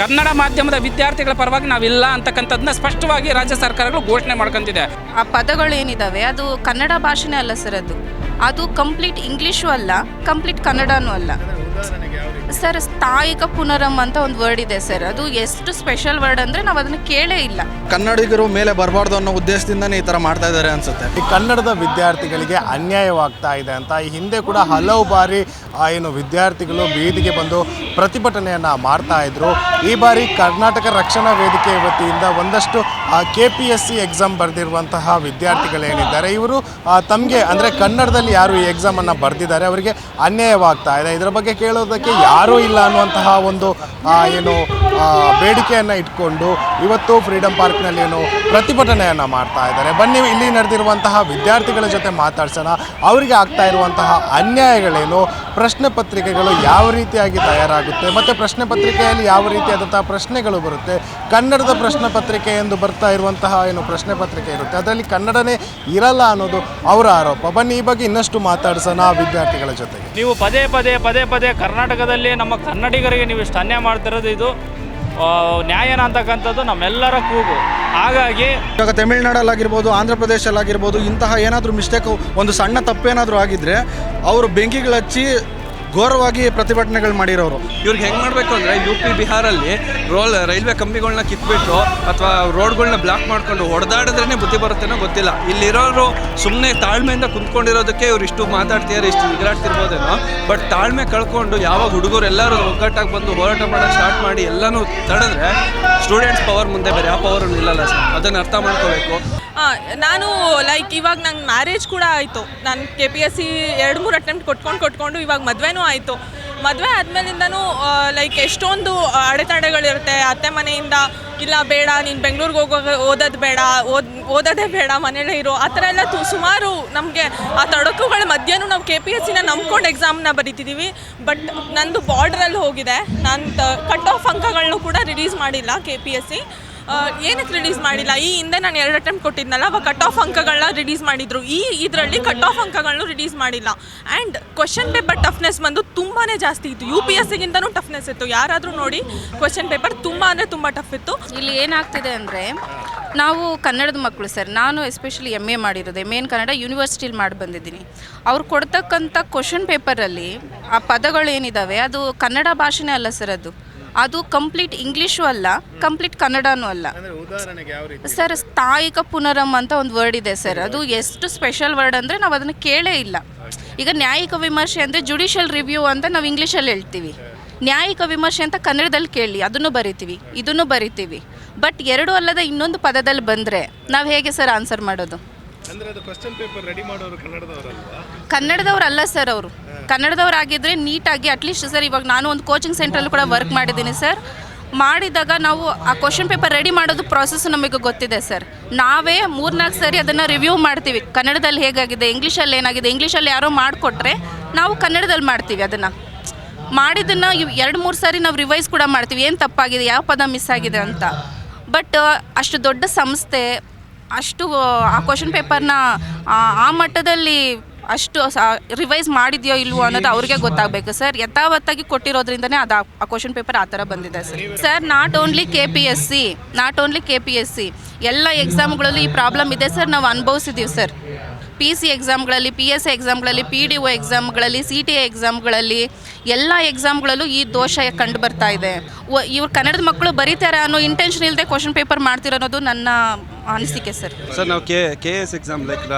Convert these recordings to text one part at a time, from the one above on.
ಕನ್ನಡ ಮಾಧ್ಯಮದ ವಿದ್ಯಾರ್ಥಿಗಳ ಪರವಾಗಿ ನಾವಿಲ್ಲ ಅಂತಕ್ಕಂಥದ್ದನ್ನ ಸ್ಪಷ್ಟವಾಗಿ ರಾಜ್ಯ ಸರ್ಕಾರಗಳು ಘೋಷಣೆ ಮಾಡ್ಕೊಂತಿದೆ. ಆ ಪದಗಳು ಏನಿದ್ದಾವೆ ಅದು ಕನ್ನಡ ಭಾಷೆನೇ ಅಲ್ಲ ಸರ್, ಅದು ಕಂಪ್ಲೀಟ್ ಇಂಗ್ಲೀಷು ಅಲ್ಲ, ಕಂಪ್ಲೀಟ್ ಕನ್ನಡನೂ ಅಲ್ಲ ಸರ್. ಸ್ಥಾಯಿಕ ಪುನರಂ ಅಂತ ಒಂದು ವರ್ಡ್ ಇದೆ ಸರ್, ಅದು ಎಷ್ಟು ಸ್ಪೆಷಲ್ ವರ್ಡ್ ಅಂದರೆ ನಾವು ಅದನ್ನು ಕೇಳೇ ಇಲ್ಲ. ಕನ್ನಡಿಗರು ಮೇಲೆ ಬರಬಾರ್ದು ಅನ್ನೋ ಉದ್ದೇಶದಿಂದನೇ ಈ ಥರ ಮಾಡ್ತಾ ಇದ್ದಾರೆ ಅನ್ಸುತ್ತೆ. ಈ ಕನ್ನಡದ ವಿದ್ಯಾರ್ಥಿಗಳಿಗೆ ಅನ್ಯಾಯವಾಗ್ತಾ ಇದೆ ಅಂತ ಈ ಹಿಂದೆ ಕೂಡ ಹಲವು ಬಾರಿ ಏನು ವಿದ್ಯಾರ್ಥಿಗಳು ಬೀದಿಗೆ ಬಂದು ಪ್ರತಿಭಟನೆಯನ್ನು ಮಾಡ್ತಾ ಇದ್ರು. ಈ ಬಾರಿ ಕರ್ನಾಟಕ ರಕ್ಷಣಾ ವೇದಿಕೆ ವತಿಯಿಂದ ಒಂದಷ್ಟು KPSC ಎಕ್ಸಾಮ್ ಬರೆದಿರುವಂತಹ ವಿದ್ಯಾರ್ಥಿಗಳೇನಿದ್ದಾರೆ ಇವರು ತಮಗೆ ಅಂದರೆ ಕನ್ನಡದಲ್ಲಿ ಯಾರು ಈ ಎಕ್ಸಾಮನ್ನು ಬರೆದಿದ್ದಾರೆ ಅವರಿಗೆ ಅನ್ಯಾಯವಾಗ್ತಾ ಇದೆ, ಇದರ ಬಗ್ಗೆ ಕೇಳೋದಕ್ಕೆ ಯಾರೂ ಇಲ್ಲ ಅನ್ನುವಂತಹ ಒಂದು ಏನು ಬೇಡಿಕೆಯನ್ನು ಇಟ್ಕೊಂಡು ಇವತ್ತು ಫ್ರೀಡಮ್ ಪಾರ್ಕ್ನಲ್ಲಿ ಏನು ಪ್ರತಿಭಟನೆಯನ್ನು ಮಾಡ್ತಾ ಇದ್ದಾರೆ. ಬನ್ನಿ ಇಲ್ಲಿ ನಡೆದಿರುವಂತಹ ವಿದ್ಯಾರ್ಥಿಗಳ ಜೊತೆ ಮಾತಾಡ್ಸೋಣ. ಅವರಿಗೆ ಆಗ್ತಾ ಇರುವಂತಹ ಅನ್ಯಾಯಗಳೇನು, ಪ್ರಶ್ನೆ ಪತ್ರಿಕೆಗಳು ಯಾವ ರೀತಿಯಾಗಿ ತಯಾರಾಗುತ್ತೆ ಮತ್ತು ಪ್ರಶ್ನೆ ಪತ್ರಿಕೆಯಲ್ಲಿ ಯಾವ ರೀತಿಯಾದಂತಹ ಪ್ರಶ್ನೆಗಳು ಬರುತ್ತೆ, ಕನ್ನಡದ ಪ್ರಶ್ನೆ ಪತ್ರಿಕೆ ಎಂದು ಬರ್ತಾ ಇರುವಂತಹ ಏನು ಪ್ರಶ್ನೆ ಪತ್ರಿಕೆ ಇರುತ್ತೆ ಅದರಲ್ಲಿ ಕನ್ನಡನೇ ಇರಲ್ಲ ಅನ್ನೋದು ಅವರ ಆರೋಪ. ಬನ್ನಿ ಈ ಬಗ್ಗೆ ಇನ್ನಷ್ಟು ಮಾತಾಡ್ಸೋಣ ವಿದ್ಯಾರ್ಥಿಗಳ ಜೊತೆಗೆ. ನೀವು ಪದೇ ಪದೇ ಕರ್ನಾಟಕದಲ್ಲಿ ನಮ್ಮ ಕನ್ನಡಿಗರಿಗೆ ನೀವು ಇಷ್ಟು ಅನ್ಯಾಯ ಮಾಡ್ತಿರೋದು ಇದು ನ್ಯಾಯನ ಅಂತಕ್ಕಂಥದ್ದು ನಮ್ಮೆಲ್ಲರ ಕೂಗು. ಹಾಗಾಗಿ ಇವಾಗ ತಮಿಳ್ನಾಡಲ್ಲಾಗಿರ್ಬೋದು, ಆಂಧ್ರ ಪ್ರದೇಶಲ್ಲಾಗಿರ್ಬೋದು, ಇಂತಹ ಏನಾದರೂ ಮಿಸ್ಟೇಕು, ಒಂದು ಸಣ್ಣ ತಪ್ಪೇನಾದರೂ ಆಗಿದ್ದರೆ ಅವರು ಬೆಂಕಿಗಳು ಹಚ್ಚಿ ಘೋರವಾಗಿ ಪ್ರತಿಭಟನೆಗಳು ಮಾಡಿರೋರು. ಇವ್ರಿಗೆ ಹೆಂಗೆ ಮಾಡಬೇಕು ಅಂದರೆ UP ಬಿಹಾರಲ್ಲಿ ರೈಲ್ವೆ ಕಂಬಿಗಳನ್ನ ಕಿತ್ಬಿಟ್ಟು ಅಥವಾ ರೋಡ್ಗಳನ್ನ ಬ್ಲಾಕ್ ಮಾಡಿಕೊಂಡು ಹೊಡೆದಾಡಿದ್ರೇ ಬುದ್ಧಿ ಬರುತ್ತೇನೋ ಗೊತ್ತಿಲ್ಲ. ಇಲ್ಲಿರೋರು ಸುಮ್ಮನೆ ತಾಳ್ಮೆಯಿಂದ ಕುಂತ್ಕೊಂಡಿರೋದಕ್ಕೆ ಇವ್ರು ಇಷ್ಟು ಮಾತಾಡ್ತಿದ್ದಾರೆ, ಇಷ್ಟು ನಿಗರಾಡ್ತಿರ್ಬೋದೇನೋ. ಬಟ್ ತಾಳ್ಮೆ ಕಳ್ಕೊಂಡು ಯಾವಾಗ ಹುಡುಗರು ಎಲ್ಲರೂ ಒಗ್ಗಟ್ಟಾಗಿ ಬಂದು ಹೋರಾಟ ಮಾಡೋಕ್ಕೆ ಸ್ಟಾರ್ಟ್ ಮಾಡಿ ಎಲ್ಲನೂ ತಡೆದ್ರೆ ಸ್ಟೂಡೆಂಟ್ಸ್ ಪವರ್ ಮುಂದೆ ಬೇರೆ ಯಾವ ಪವರ್ ನಿಲ್ಲಲ್ಲ ಸರ್, ಅದನ್ನು ಅರ್ಥ ಮಾಡ್ಕೋಬೇಕು. ನಾನು ಇವಾಗ ನಂಗೆ ಮ್ಯಾರೇಜ್ ಕೂಡ ಆಯಿತು. ನಾನು KPSC 2-3 ಅಟೆಂಪ್ಟ್ ಕೊಟ್ಕೊಂಡು ಇವಾಗ ಮದುವೆನೂ ಆಯಿತು. ಮದುವೆ ಆದಮೇಲಿಂದನೂ ಎಷ್ಟೊಂದು ಅಡೆತಡೆಗಳಿರುತ್ತೆ ಅತ್ತೆ ಮನೆಯಿಂದ. ಇಲ್ಲ ಬೇಡ, ನೀನು ಬೆಂಗಳೂರಿಗೆ ಓದೋದೇ ಬೇಡ, ಮನೇಲೇ ಇರೋ, ಆ ಥರ ಎಲ್ಲ ಸುಮಾರು ನಮಗೆ ಆ ತೊಡಕುಗಳ ಮಧ್ಯನೂ ನಾವು KPSCನ ನಂಬ್ಕೊಂಡು ಎಕ್ಸಾಮ್ನ ಬರೀತಿದ್ದೀವಿ. ಬಟ್ ನಂದು ಬಾರ್ಡ್ರಲ್ಲಿ ಹೋಗಿದೆ. ನಾನು ಕಟ್ ಆಫ್ ಅಂಕಗಳನ್ನೂ ಕೂಡ ರಿಲೀಸ್ ಮಾಡಿಲ್ಲ KPSC. ಏನಕ್ಕೆ ರಿಲೀಸ್ ಮಾಡಿಲ್ಲ? ಈ ಹಿಂದೆ ನಾನು 2 ಅಟೆಂಪ್ಟ್ ಕೊಟ್ಟಿದ್ನಲ್ಲ, ಅವಾಗ ಕಟ್ ಆಫ್ ಅಂಕಗಳನ್ನ ರಿಲೀಸ್ ಮಾಡಿದ್ರು. ಇದರಲ್ಲಿ ಕಟ್ ಆಫ್ ಅಂಕಗಳನ್ನು ರಿಲೀಸ್ ಮಾಡಿಲ್ಲ. ಆ್ಯಂಡ್ ಕ್ವಶನ್ ಪೇಪರ್ ಟಫ್ನೆಸ್ ಬಂದು ತುಂಬಾ ಜಾಸ್ತಿ ಇತ್ತು. UPSCಗಿಂತನೂ ಟಫ್ನೆಸ್ ಇತ್ತು. ಯಾರಾದರೂ ನೋಡಿ ಕ್ವಶನ್ ಪೇಪರ್ ತುಂಬ ಅಂದರೆ ತುಂಬ ಟಫ್ ಇತ್ತು. ಇಲ್ಲಿ ಏನಾಗ್ತಿದೆ ಅಂದರೆ ನಾವು ಕನ್ನಡದ ಮಕ್ಕಳು ಸರ್, ನಾನು ಎಸ್ಪೆಷಲಿ MA ಮಾಡಿರೋದು, MA ಕನ್ನಡ ಯೂನಿವರ್ಸಿಟಿಲಿ ಮಾಡಿ ಬಂದಿದ್ದೀನಿ. ಅವ್ರು ಕೊಡ್ತಕ್ಕಂಥ ಕ್ವಶನ್ ಪೇಪರಲ್ಲಿ ಆ ಪದಗಳು ಏನಿದ್ದಾವೆ ಅದು ಕನ್ನಡ ಭಾಷೆನೇ ಅಲ್ಲ ಸರ್, ಅದು ಕಂಪ್ಲೀಟ್ ಇಂಗ್ಲೀಷು ಅಲ್ಲ, ಕಂಪ್ಲೀಟ್ ಕನ್ನಡನೂ ಅಲ್ಲ ಸರ್. ಸ್ಥಾಯಿಕ ಪುನರಂ ಅಂತ ಒಂದು ವರ್ಡ್ ಇದೆ ಸರ್, ಅದು ಎಷ್ಟು ಸ್ಪೆಷಲ್ ವರ್ಡ್ ಅಂದರೆ ನಾವು ಅದನ್ನು ಕೇಳೇ ಇಲ್ಲ. ಈಗ ನ್ಯಾಯಿಕ ವಿಮರ್ಶೆ ಅಂದರೆ ಜುಡಿಷಿಯಲ್ ರಿವ್ಯೂ ಅಂತ ನಾವು ಇಂಗ್ಲೀಷಲ್ಲಿ ಹೇಳ್ತೀವಿ, ನ್ಯಾಯಿಕ ವಿಮರ್ಶೆ ಅಂತ ಕನ್ನಡದಲ್ಲಿ ಕೇಳಿ ಅದನ್ನು ಬರಿತೀವಿ, ಇದನ್ನು ಬರಿತೀವಿ. ಬಟ್ ಎರಡೂ ಅಲ್ಲದ ಇನ್ನೊಂದು ಪದದಲ್ಲಿ ಬಂದರೆ ನಾವು ಹೇಗೆ ಸರ್ ಆನ್ಸರ್ ಮಾಡೋದು? ಕನ್ನಡದವ್ರು ಅಲ್ಲ ಸರ್, ಅವರು ಕನ್ನಡದವ್ರಾಗಿದ್ದರೆ ನೀಟಾಗಿ ಅಟ್ಲೀಸ್ಟ್ ಸರ್, ಇವಾಗ ನಾನು ಒಂದು ಕೋಚಿಂಗ್ ಸೆಂಟ್ರಲ್ಲೂ ಕೂಡ ವರ್ಕ್ ಮಾಡಿದ್ದೀನಿ ಸರ್. ಮಾಡಿದಾಗ ನಾವು ಆ ಕ್ವಶನ್ ಪೇಪರ್ ರೆಡಿ ಮಾಡೋದು ಪ್ರಾಸೆಸ್ ನಮಗೆ ಗೊತ್ತಿದೆ ಸರ್. ನಾವೇ 3-4 ಸರಿ ಅದನ್ನು ರಿವ್ಯೂ ಮಾಡ್ತೀವಿ, ಕನ್ನಡದಲ್ಲಿ ಹೇಗಾಗಿದೆ, ಇಂಗ್ಲೀಷಲ್ಲಿ ಏನಾಗಿದೆ. ಇಂಗ್ಲೀಷಲ್ಲಿ ಯಾರೋ ಮಾಡಿಕೊಟ್ರೆ ನಾವು ಕನ್ನಡದಲ್ಲಿ ಮಾಡ್ತೀವಿ. ಅದನ್ನು ಮಾಡಿದ್ದನ್ನು 2-3 ಸಾರಿ ನಾವು ರಿವೈಸ್ ಕೂಡ ಮಾಡ್ತೀವಿ, ಏನು ತಪ್ಪಾಗಿದೆ, ಯಾವ ಪದ ಮಿಸ್ ಆಗಿದೆ ಅಂತ. ಬಟ್ ಅಷ್ಟು ದೊಡ್ಡ ಸಂಸ್ಥೆ ಅಷ್ಟು ಆ ಕ್ವಶನ್ ಪೇಪರ್ನ ಆ ಮಟ್ಟದಲ್ಲಿ ಅಷ್ಟು ರಿವೈಸ್ ಮಾಡಿದೆಯೋ ಇಲ್ವೋ ಅನ್ನೋದು ಅವ್ರಿಗೆ ಗೊತ್ತಾಗಬೇಕು ಸರ್. ಯಥಾವತ್ತಾಗಿ ಕೊಟ್ಟಿರೋದ್ರಿಂದನೇ ಅದು ಆ ಕ್ವಶನ್ ಪೇಪರ್ ಆ ಥರ ಬಂದಿದೆ ಸರ್. ನಾಟ್ ಓನ್ಲಿ KPSC ಎಲ್ಲ ಎಕ್ಸಾಮ್ಗಳಲ್ಲೂ ಈ ಪ್ರಾಬ್ಲಮ್ ಇದೆ ಸರ್. ನಾವು ಅನುಭವಿಸಿದ್ದೀವಿ ಸರ್. PC ಎಕ್ಸಾಮ್ಗಳಲ್ಲಿ, PSI ಎಕ್ಸಾಮ್ಗಳಲ್ಲಿ, PDO ಎಕ್ಸಾಮ್ಗಳಲ್ಲಿ, CTA ಎಕ್ಸಾಮ್ಗಳಲ್ಲಿ, ಎಲ್ಲ ಎಕ್ಸಾಮ್ಗಳಲ್ಲೂ ಈ ದೋಷ ಕಂಡು ಬರ್ತಾ ಇದೆ. ಇವ್ರು ಕನ್ನಡದ ಮಕ್ಕಳು ಬರೀತಾರೆ ಅನ್ನೋ ಇಂಟೆನ್ಷನ್ ಇಲ್ಲದೆ ಕ್ವಶನ್ ಪೇಪರ್ ಮಾಡ್ತಿರೋ ಅನ್ನೋದು ನನ್ನ ಅನಿಸಿಕೆ ಸರ್. ನಾವು KS ಎಕ್ಸಾಮ್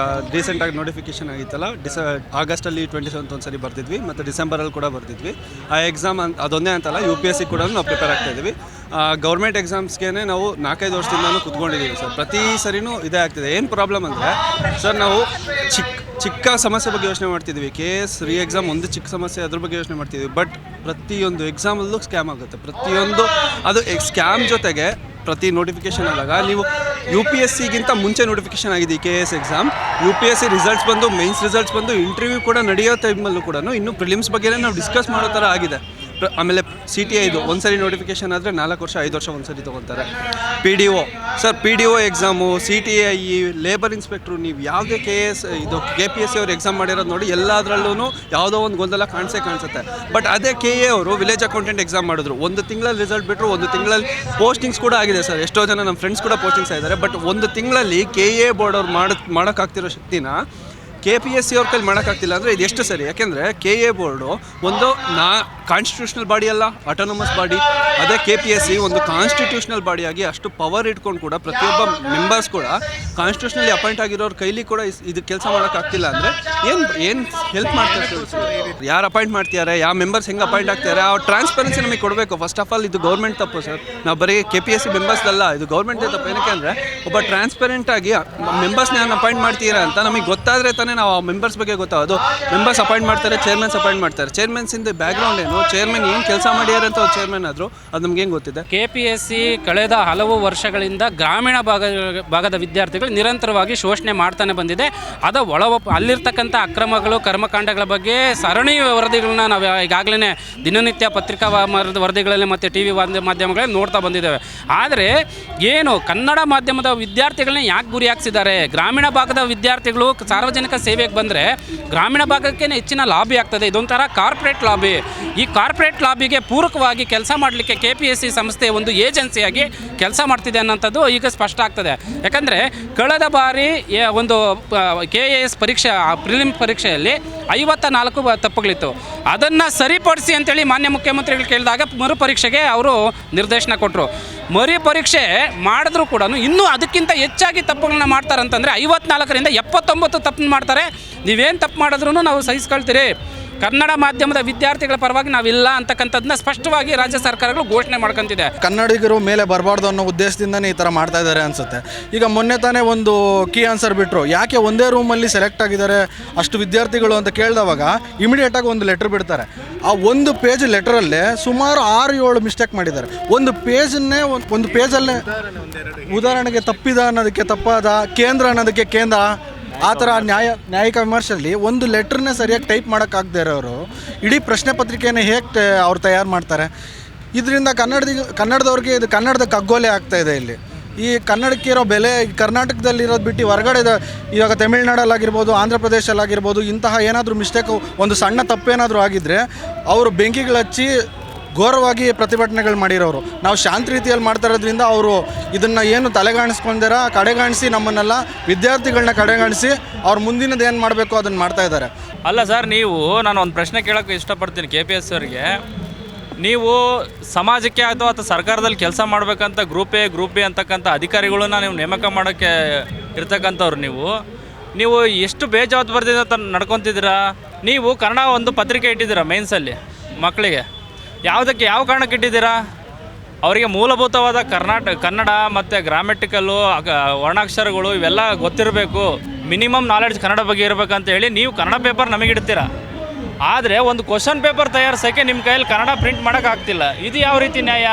ರೀಸೆಂಟಾಗಿ ನೋಟಿಫಿಕೇಶನ್ ಆಗಿತ್ತಲ್ಲ, ಆಗಸ್ಟಲ್ಲಿ 27 ಒಂದ್ಸರಿ ಬರ್ತಿದ್ವಿ ಮತ್ತು ಡಿಸೆಂಬರಲ್ಲಿ ಕೂಡ ಬರ್ತಿದ್ವಿ. ಆ ಎಕ್ಸಾಮ್ ಅದೊಂದೇ ಅಂತಲ್ಲ, UPSC ಕೂಡ ನಾವು ಪ್ರಿಪೇರ್ ಆಗ್ತಾ ಇದ್ದೀವಿ. ಗೌರ್ಮೆಂಟ್ ಎಕ್ಸಾಮ್ಸ್ಗೆ ನಾವು 4-5 ವರ್ಷದಿಂದನೂ ಕುತ್ಕೊಂಡಿದ್ದೀವಿ ಸರ್. ಪ್ರತಿ ಸರಿನೂ ಇದೇ ಆಗ್ತಿದೆ. ಏನು ಪ್ರಾಬ್ಲಮ್ ಅಂದರೆ ಸರ್, ನಾವು ಚಿಕ್ಕ ಸಮಸ್ಯೆ ಬಗ್ಗೆ ಯೋಚನೆ ಮಾಡ್ತಿದ್ವಿ. KS ಎಕ್ಸಾಮ್ ಒಂದು ಚಿಕ್ಕ ಸಮಸ್ಯೆ, ಅದ್ರ ಬಗ್ಗೆ ಯೋಚನೆ ಮಾಡ್ತಿದ್ವಿ. ಬಟ್ ಪ್ರತಿಯೊಂದು ಎಕ್ಸಾಮಲ್ಲೂ ಸ್ಕ್ಯಾಮ್ ಆಗುತ್ತೆ. ಪ್ರತಿಯೊಂದು ಅದು ಸ್ಕ್ಯಾಮ್ ಜೊತೆಗೆ ಪ್ರತಿ ನೋಟಿಫಿಕೇಷನ್ ಆದಾಗ ನೀವು UPSCಗಿಂತ ಮುಂಚೆ ನೋಟಿಫಿಕೇಷನ್ ಆಗಿದೆ KS ಎಕ್ಸಾಮ್. UPSC ರಿಸಲ್ಟ್ಸ್ ಬಂದು, ಮೈನ್ಸ್ ರಿಸಲ್ಟ್ಸ್ ಬಂದು, ಇಂಟರ್ವ್ಯೂ ಕೂಡ ನಡೆಯೋ ಟೈಮಲ್ಲೂ ಕೂಡ ಇನ್ನೂ ಪ್ರಿಲಿಮ್ಸ್ ಬಗ್ಗೆ ನಾವು ಡಿಸ್ಕಸ್ ಮಾಡೋ ಥರ ಆಗಿದೆ. ಆಮೇಲೆ CTI ಇದು ಒಂದ್ಸರಿ ನೋಟಿಫಿಕೇಶನ್ ಆದರೆ 4 ವರ್ಷ 5 ವರ್ಷ ಒಂದ್ಸರಿ ತೊಗೊತಾರೆ. PDO sir, PDO exam, CTI, labour inspector, ನೀವು ಯಾವುದೇ KS ಇದು KPSC ಅವ್ರು ಎಕ್ಸಾಮ್ ಮಾಡಿರೋದು ನೋಡಿ ಎಲ್ಲದರಲ್ಲೂ ಯಾವುದೋ ಒಂದು ಗೊಂದಲ ಕಾಣಿಸುತ್ತೆ. ಬಟ್ ಅದೇ KA ಅವರು ವಿಲೇಜ್ ಅಕೌಂಟೆಂಟ್ ಎಕ್ಸಾಮ್ ಮಾಡಿದ್ರು, 1 ತಿಂಗಳಲ್ಲಿ ರಿಸಲ್ಟ್ ಬಿಟ್ಟರು, 1 ತಿಂಗಳಲ್ಲಿ ಪೋಸ್ಟಿಂಗ್ಸ್ ಕೂಡ ಆಗಿದೆ ಸರ್. ಎಷ್ಟೋ ಜನ ನಮ್ಮ ಫ್ರೆಂಡ್ಸ್ ಕೂಡ ಪೋಸ್ಟಿಂಗ್ಸ್ ಆಗಿದ್ದಾರೆ. ಬಟ್ 1 ತಿಂಗಳಲ್ಲಿ KA ಬೋರ್ಡ್ ಅವ್ರು ಮಾಡೋಕ್ಕಾಗ್ತಿರೋ ಶಕ್ತಿನ KPSC ಅವ್ರ ಕೈಲಿ ಮಾಡೋಕ್ಕಾಗ್ತಿಲ್ಲ ಅಂದರೆ ಇದು ಎಷ್ಟು ಸರಿ? ಯಾಕೆಂದರೆ KA ಬೋರ್ಡು ಒಂದು ಕಾನ್ಸ್ಟಿಟ್ಯೂಷನಲ್ ಬಾಡಿ ಅಲ್ಲ, ಆಟೋನಮಸ್ ಬಾಡಿ. ಅದೇ KPSC ಒಂದು ಕಾನ್ಸ್ಟಿಟ್ಯೂಷನಲ್ ಬಾಡಿಯಾಗಿ ಅಷ್ಟು ಪವರ್ ಇಟ್ಕೊಂಡು ಕೂಡ ಪ್ರತಿಯೊಬ್ಬ ಮೆಂಬರ್ಸ್ ಕೂಡ ಕಾನ್ಸ್ಟಿಟ್ಯೂಷನಲಿ ಅಪಾಯಿಂಟ್ ಆಗಿರೋರ ಕೈಲಿ ಕೂಡ ಇದು ಕೆಲಸ ಮಾಡೋಕ್ಕಾಗ್ತಿಲ್ಲ ಅಂದರೆ ಏನು ಹೆಲ್ಪ್ ಮಾಡ್ತಾರೆ? ಯಾರು ಅಪಾಯಿಂಟ್ ಮಾಡ್ತಿದ್ದಾರೆ, ಯಾವ ಮೆಂಬರ್ಸ್ ಹೆಂಗೆ ಅಪಾಯಿಂಟ್ ಆಗ್ತಿದ್ದಾರೆ, ಆ ಟ್ರಾನ್ಸ್ಪರೆನ್ಸಿ ನಮಗೆ ಕೊಡಬೇಕು. ಫಸ್ಟ್ ಆಫ್ ಆಲ್ ಇದು ಗೌರ್ಮೆಂಟ್ ತಪ್ಪು ಸರ್. ನಾವು ಬರೀ KPSC ಮೆಂಬರ್ಸ್ ಅಲ್ಲ, ಇದು ಗೌರ್ಮೆಂಟೇ ತಪ್ಪು. ಏನಕ್ಕೆ ಅಂದರೆ ಒಬ್ಬ ಟ್ರಾನ್ಸ್ಪರೆಂಟಾಗಿ ಮೆಂಬರ್ಸ್ನ ಯಾರು ಅಪಾಯಿಂಟ್ ಮಾಡ್ತೀರಾ ಅಂತ ನಮಗೆ ಗೊತ್ತಾದರೆ ತಾನೇ ನಾವು ಆ ಮೆಂಬರ್ಸ್ ಬಗ್ಗೆ ಗೊತ್ತಾಗೋದು. ಮೆಂಬರ್ಸ್ ಅಪಾಯಿಂಟ್ ಮಾಡ್ತಾರೆ, ಚೇರ್ಮನ್ಸ್ ಅಪಾಯಿಂಟ್ ಮಾಡ್ತಾರೆ. ಚೇರ್ಮನ್ಸಿಂದ ಬ್ಯಾಕ್ಗ್ರೌಂಡ್ ಏನು, ಚೇರ್ಮನ್ ಏನು ಕೆಲಸ ಮಾಡ್ಯಾರ ಅಂತ ಚೇರ್ಮನ್ ಆದರೂ ಅದು ನಮ್ಗೆ ಹೆಂಗೆ ಗೊತ್ತಿದೆ? KPSC ಕಳೆದ ಹಲವು ವರ್ಷಗಳಿಂದ ಗ್ರಾಮೀಣ ಭಾಗದ ವಿದ್ಯಾರ್ಥಿಗಳು ನಿರಂತರವಾಗಿ ಶೋಷಣೆ ಮಾಡ್ತಾನೆ ಬಂದಿದೆ. ಅದು ಅಲ್ಲಿರ್ತಕ್ಕಂಥ ಅಕ್ರಮಗಳು, ಕರ್ಮಕಾಂಡಗಳ ಬಗ್ಗೆ ಸರಣಿ ವರದಿಗಳನ್ನ ನಾವು ಈಗಾಗಲೇ ದಿನನಿತ್ಯ ಪತ್ರಿಕಾ ವರದಿಗಳಲ್ಲಿ ಮತ್ತು TV ಮಾಧ್ಯಮಗಳಲ್ಲಿ ನೋಡ್ತಾ ಬಂದಿದ್ದೇವೆ. ಆದರೆ ಏನು ಕನ್ನಡ ಮಾಧ್ಯಮದ ವಿದ್ಯಾರ್ಥಿಗಳನ್ನ ಯಾಕೆ ಗುರಿ ಹಾಕ್ಸಿದ್ದಾರೆ? ಗ್ರಾಮೀಣ ಭಾಗದ ವಿದ್ಯಾರ್ಥಿಗಳು ಸಾರ್ವಜನಿಕ ಸೇವೆಗೆ ಬಂದರೆ ಗ್ರಾಮೀಣ ಭಾಗಕ್ಕೆ ಹೆಚ್ಚಿನ ಲಾಬಿ ಆಗ್ತದೆ. ಇದೊಂಥರ ಕಾರ್ಪೊರೇಟ್ ಲಾಬಿ. ಈ ಕಾರ್ಪೊರೇಟ್ ಲಾಬಿಗೆ ಪೂರಕವಾಗಿ ಕೆಲಸ ಮಾಡಲಿಕ್ಕೆ KPSC ಸಂಸ್ಥೆ ಒಂದು ಏಜೆನ್ಸಿಯಾಗಿ ಕೆಲಸ ಮಾಡ್ತಿದೆ ಅನ್ನೋಂಥದ್ದು ಈಗ ಸ್ಪಷ್ಟ ಆಗ್ತದೆ. ಯಾಕಂದರೆ ಕಳೆದ ಬಾರಿ ಒಂದು KAS ಪರೀಕ್ಷೆ, ಪ್ರಿಲಿಮ್ ಪರೀಕ್ಷೆಯಲ್ಲಿ 54 ತಪ್ಪುಗಳಿತ್ತು. ಅದನ್ನು ಸರಿಪಡಿಸಿ ಅಂತೇಳಿ ಮಾನ್ಯ ಮುಖ್ಯಮಂತ್ರಿಗಳು ಕೇಳಿದಾಗ ಮರುಪರೀಕ್ಷೆಗೆ ಅವರು ನಿರ್ದೇಶನ ಕೊಟ್ಟರು. ಮರುಪರೀಕ್ಷೆ ಮಾಡಿದ್ರೂ ಕೂಡ ಇನ್ನೂ ಅದಕ್ಕಿಂತ ಹೆಚ್ಚಾಗಿ ತಪ್ಪುಗಳನ್ನ ಮಾಡ್ತಾರಂತಂದರೆ 54ರಿಂದ 79 ತಪ್ಪು ಮಾಡ್ತಾರೆ. ನೀವೇನು ತಪ್ಪು ಮಾಡಿದ್ರೂ ನಾವು ಸಹಿಸ್ಕೊಳ್ತೀರಿ, ಕನ್ನಡ ಮಾಧ್ಯಮದ ವಿದ್ಯಾರ್ಥಿಗಳ ಪರವಾಗಿ ನಾವಿಲ್ಲ ಅಂತಕ್ಕಂಥದ್ದನ್ನ ಸ್ಪಷ್ಟವಾಗಿ ರಾಜ್ಯ ಸರ್ಕಾರಗಳು ಘೋಷಣೆ ಮಾಡ್ಕೊಂತಿದೆ. ಕನ್ನಡಿಗರು ಮೇಲೆ ಬರಬಾರ್ದು ಅನ್ನೋ ಉದ್ದೇಶದಿಂದನೇ ಈ ಥರ ಮಾಡ್ತಾ ಇದ್ದಾರೆ ಅನಿಸುತ್ತೆ. ಈಗ ಮೊನ್ನೆ ತಾನೇ ಒಂದು ಕೀ ಆನ್ಸರ್ ಬಿಟ್ಟರು, ಯಾಕೆ ಒಂದೇ ರೂಮಲ್ಲಿ ಸೆಲೆಕ್ಟ್ ಆಗಿದ್ದಾರೆ ಅಷ್ಟು ವಿದ್ಯಾರ್ಥಿಗಳು ಅಂತ ಕೇಳಿದವಾಗ ಇಮಿಡಿಯೇಟಾಗಿ ಒಂದು ಲೆಟ್ರ್ ಬಿಡ್ತಾರೆ. ಆ ಒಂದು ಪೇಜ್ ಲೆಟ್ರಲ್ಲೇ ಸುಮಾರು 6-7 ಮಿಸ್ಟೇಕ್ ಮಾಡಿದ್ದಾರೆ. ಒಂದು ಪೇಜನ್ನೇ ಒಂದು ಪೇಜಲ್ಲೇ ಉದಾಹರಣೆಗೆ ತಪ್ಪಿದ ಅನ್ನೋದಕ್ಕೆ ತಪ್ಪಾದ, ಕೇಂದ್ರ ಅನ್ನೋದಕ್ಕೆ ಕೇಂದ್ರ, ಆ ಥರ ನ್ಯಾಯಿಕ ವಿಮರ್ಶೆಯಲ್ಲಿ ಒಂದು ಲೆಟ್ರನ್ನೇ ಸರಿಯಾಗಿ ಟೈಪ್ ಮಾಡೋಕ್ಕಾಗದೇ ಇರೋರು ಇಡೀ ಪ್ರಶ್ನೆ ಪತ್ರಿಕೆಯನ್ನು ಹೇಗೆ ಅವ್ರು ತಯಾರು ಮಾಡ್ತಾರೆ? ಇದರಿಂದ ಕನ್ನಡದವ್ರಿಗೆ ಇದು ಕನ್ನಡದ ಕಗ್ಗೋಲೆ ಆಗ್ತಾಯಿದೆ. ಇಲ್ಲಿ ಈ ಕನ್ನಡಕ್ಕೆ ಇರೋ ಬೆಲೆ ಕರ್ನಾಟಕದಲ್ಲಿರೋದು ಬಿಟ್ಟು ಹೊರಗಡೆ ಇವಾಗ ತಮಿಳ್ನಾಡಲ್ಲಾಗಿರ್ಬೋದು, ಆಂಧ್ರ ಪ್ರದೇಶಲ್ಲಾಗಿರ್ಬೋದು, ಇಂತಹ ಏನಾದರೂ ಮಿಸ್ಟೇಕು, ಒಂದು ಸಣ್ಣ ತಪ್ಪೇನಾದರೂ ಆಗಿದ್ದರೆ ಅವರು ಬೆಂಕಿಗಳು ಹಚ್ಚಿ ಘೋರವಾಗಿ ಪ್ರತಿಭಟನೆಗಳು ಮಾಡಿರೋರು. ನಾವು ಶಾಂತ ರೀತಿಯಲ್ಲಿ ಮಾಡ್ತಾ ಇರೋದ್ರಿಂದ ಅವರು ಇದನ್ನು ಏನು ತಲೆಗಾಣಿಸ್ಕೊಂಡಿರ ಕಡೆಗಾಣಿಸಿ ನಮ್ಮನ್ನೆಲ್ಲ ವಿದ್ಯಾರ್ಥಿಗಳನ್ನ ಕಡೆಗಾಣಿಸಿ ಅವ್ರು ಮುಂದಿನದು ಏನು ಮಾಡಬೇಕು ಅದನ್ನು ಮಾಡ್ತಾ ಇದ್ದಾರೆ. ಅಲ್ಲ ಸರ್, ನಾನು ಒಂದು ಪ್ರಶ್ನೆ ಕೇಳೋಕ್ಕೆ ಇಷ್ಟಪಡ್ತೀನಿ KPSC ಅವರಿಗೆ. ನೀವು ಸಮಾಜಕ್ಕೆ ಅಥವಾ ಸರ್ಕಾರದಲ್ಲಿ ಕೆಲಸ ಮಾಡಬೇಕಂತ ಗ್ರೂಪ್ ಬಿ ಅಂತಕ್ಕಂಥ ಅಧಿಕಾರಿಗಳನ್ನ ನೀವು ನೇಮಕ ಮಾಡೋಕ್ಕೆ ಇರ್ತಕ್ಕಂಥವ್ರು. ನೀವು ಎಷ್ಟು ಬೇಜವಾಬ್ದಾರಿಯಿಂದ ನಡ್ಕೊತಿದ್ದೀರಾ? ನೀವು ಕನ್ನಡ ಒಂದು ಪತ್ರಿಕೆ ಇಟ್ಟಿದ್ದೀರಾ ಮೇನ್ಸಲ್ಲಿ ಮಕ್ಕಳಿಗೆ, ಯಾವ ಕಾರಣಕ್ಕೆ ಇಟ್ಟಿದ್ದೀರಾ? ಅವರಿಗೆ ಮೂಲಭೂತವಾದ ಕನ್ನಡ ಮತ್ತು ಗ್ರಾಮೆಟಿಕಲ್ಲು, ವರ್ಣಾಕ್ಷರಗಳು ಇವೆಲ್ಲ ಗೊತ್ತಿರಬೇಕು, ಮಿನಿಮಮ್ ನಾಲೆಡ್ಜ್ ಕನ್ನಡ ಬಗ್ಗೆ ಇರಬೇಕಂತ ಹೇಳಿ ನೀವು ಕನ್ನಡ ಪೇಪರ್ ನಮಗಿಡ್ತೀರಾ. ಆದರೆ ಒಂದು ಕ್ವಶನ್ ಪೇಪರ್ ತಯಾರಿಸೋಕ್ಕೆ ನಿಮ್ಮ ಕೈಯಲ್ಲಿ ಕನ್ನಡ ಪ್ರಿಂಟ್ ಮಾಡೋಕ್ಕಾಗ್ತಿಲ್ಲ. ಇದು ಯಾವ ರೀತಿ ನ್ಯಾಯ?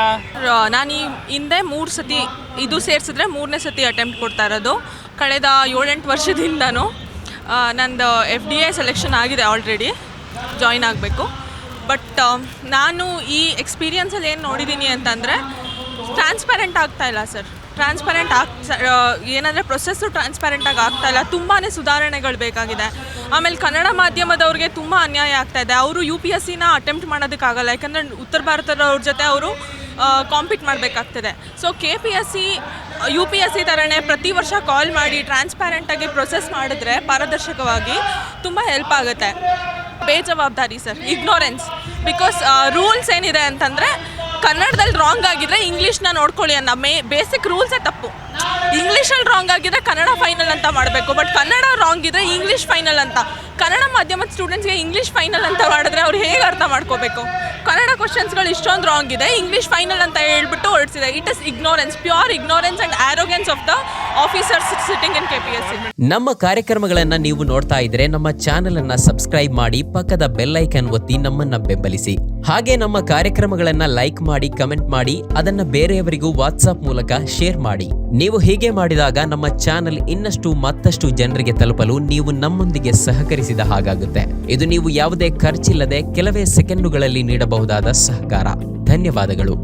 ನಾನು ಈ ಹಿಂದೆ 3 ಸತಿ, ಇದು ಸೇರಿಸಿದ್ರೆ 3ನೇ ಸತಿ ಅಟೆಂಪ್ಟ್ ಕೊಡ್ತಾ ಇರೋದು. ಕಳೆದ 7-8 ವರ್ಷದಿಂದನೂ ನಂದು FDA ಸೆಲೆಕ್ಷನ್ ಆಗಿದೆ, ಆಲ್ರೆಡಿ ಜಾಯಿನ್ ಆಗಬೇಕು. ಬಟ್ ನಾನು ಈ ಎಕ್ಸ್ಪೀರಿಯನ್ಸಲ್ಲಿ ಏನು ನೋಡಿದ್ದೀನಿ ಅಂತಂದರೆ ಟ್ರಾನ್ಸ್ಪರೆಂಟ್ ಆಗ್ತಾಯಿಲ್ಲ ಸರ್. ಏನಂದರೆ ಪ್ರೊಸೆಸ್ಸು ಟ್ರಾನ್ಸ್ಪರೆಂಟಾಗಿ ಆಗ್ತಾಯಿಲ್ಲ. ತುಂಬಾ ಸುಧಾರಣೆಗಳು ಬೇಕಾಗಿದೆ. ಆಮೇಲೆ ಕನ್ನಡ ಮಾಧ್ಯಮದವ್ರಿಗೆ ತುಂಬ ಅನ್ಯಾಯ ಆಗ್ತಾಯಿದೆ. ಅವರು UPSCನ ಅಟೆಂಪ್ಟ್ ಮಾಡೋದಕ್ಕಾಗಲ್ಲ, ಯಾಕಂದರೆ ಉತ್ತರ ಭಾರತದವ್ರ ಜೊತೆ ಅವರು ಕಾಂಪೀಟ್ ಮಾಡಬೇಕಾಗ್ತದೆ. ಸೊ UPSC ಥರನೇ ಪ್ರತಿ ವರ್ಷ ಕಾಲ್ ಮಾಡಿ ಟ್ರಾನ್ಸ್ಪ್ಯಾರೆಂಟಾಗಿ ಪ್ರೊಸೆಸ್ ಮಾಡಿದ್ರೆ ಪಾರದರ್ಶಕವಾಗಿ ತುಂಬ ಹೆಲ್ಪ್ ಆಗುತ್ತೆ. ಬೇಜವಾಬ್ದಾರಿ ಸರ್, ಇಗ್ನೋರೆನ್ಸ್. ಬಿಕಾಸ್ ರೂಲ್ಸ್ ಏನಿದೆ ಅಂತಂದರೆ ಕನ್ನಡದಲ್ಲಿ ರಾಂಗ್ ಆಗಿದ್ರೆ ಇಂಗ್ಲೀಷ್ನ ನೋಡ್ಕೊಳ್ಳಿ ಅನ್ನೋ ಬೇಸಿಕ್ ರೂಲ್ಸೇ ತಪ್ಪು. ಇಂಗ್ಲೀಷಲ್ಲಿ ರಾಂಗ್ ಆಗಿದ್ರೆ ಕನ್ನಡ ಫೈನಲ್ ಅಂತ ಮಾಡಬೇಕು, ಬಟ್ ಕನ್ನಡ ರಾಂಗ್ ಇದ್ದರೆ ಇಂಗ್ಲೀಷ್ ಫೈನಲ್ ಅಂತ. ಕನ್ನಡ ಮಾಧ್ಯಮದ ಸ್ಟೂಡೆಂಟ್ಸ್ಗೆ ಇಂಗ್ಲೀಷ್ ಫೈನಲ್ ಅಂತ ಮಾಡಿದ್ರೆ ಅವ್ರು ಹೇಗೆ ಅರ್ಥ ಮಾಡ್ಕೋಬೇಕು? ಕನ್ನಡ ಕ್ವಶನ್ಸ್ಗಳು ಇಷ್ಟೊಂದು ರಾಂಗ್ ಇದೆ, ಇಂಗ್ಲೀಷ್ ಫೈನಲ್ ಅಂತ ಹೇಳ್ಬಿಟ್ಟು ಹೊರಡಿಸಿದೆ. It is ignorance, pure ignorance and arrogance of the officers sitting in KPSC. ನಮ್ಮ ಕಾರ್ಯಕ್ರಮಗಳನ್ನು ನೀವು ನೋಡ್ತಾ ಇದ್ರೆ ನಮ್ಮ ಚಾನೆಲ್ ಅನ್ನ ಸಬ್ಸ್ಕ್ರೈಬ್ ಮಾಡಿ, ಪಕ್ಕದ ಬೆಲ್ ಐಕನ್ ಒತ್ತಿ ನಮ್ಮನ್ನ ಬೆಂಬಲಿಸಿ. ಹಾಗೆ ನಮ್ಮ ಕಾರ್ಯಕ್ರಮಗಳನ್ನ ಲೈಕ್ ಮಾಡಿ, ಕಮೆಂಟ್ ಮಾಡಿ, ಅದನ್ನ ಬೇರೆಯವರಿಗೂ ವಾಟ್ಸ್ಆಪ್ ಮೂಲಕ ಶೇರ್ ಮಾಡಿ. ನೀವು ಹೀಗೆ ಮಾಡಿದಾಗ ನಮ್ಮ ಚಾನೆಲ್ ಇನ್ನಷ್ಟು ಮತ್ತಷ್ಟು ಜನರಿಗೆ ತಲುಪಲು ನೀವು ನಮ್ಮೊಂದಿಗೆ ಸಹಕರಿಸಿದ ಹಾಗಾಗುತ್ತೆ. ಇದು ನೀವು ಯಾವುದೇ ಖರ್ಚಿಲ್ಲದೆ ಕೆಲವೇ ಸೆಕೆಂಡುಗಳಲ್ಲಿ ನೀಡಬಹುದಾದ ಸಹಕಾರ. ಧನ್ಯವಾದಗಳು.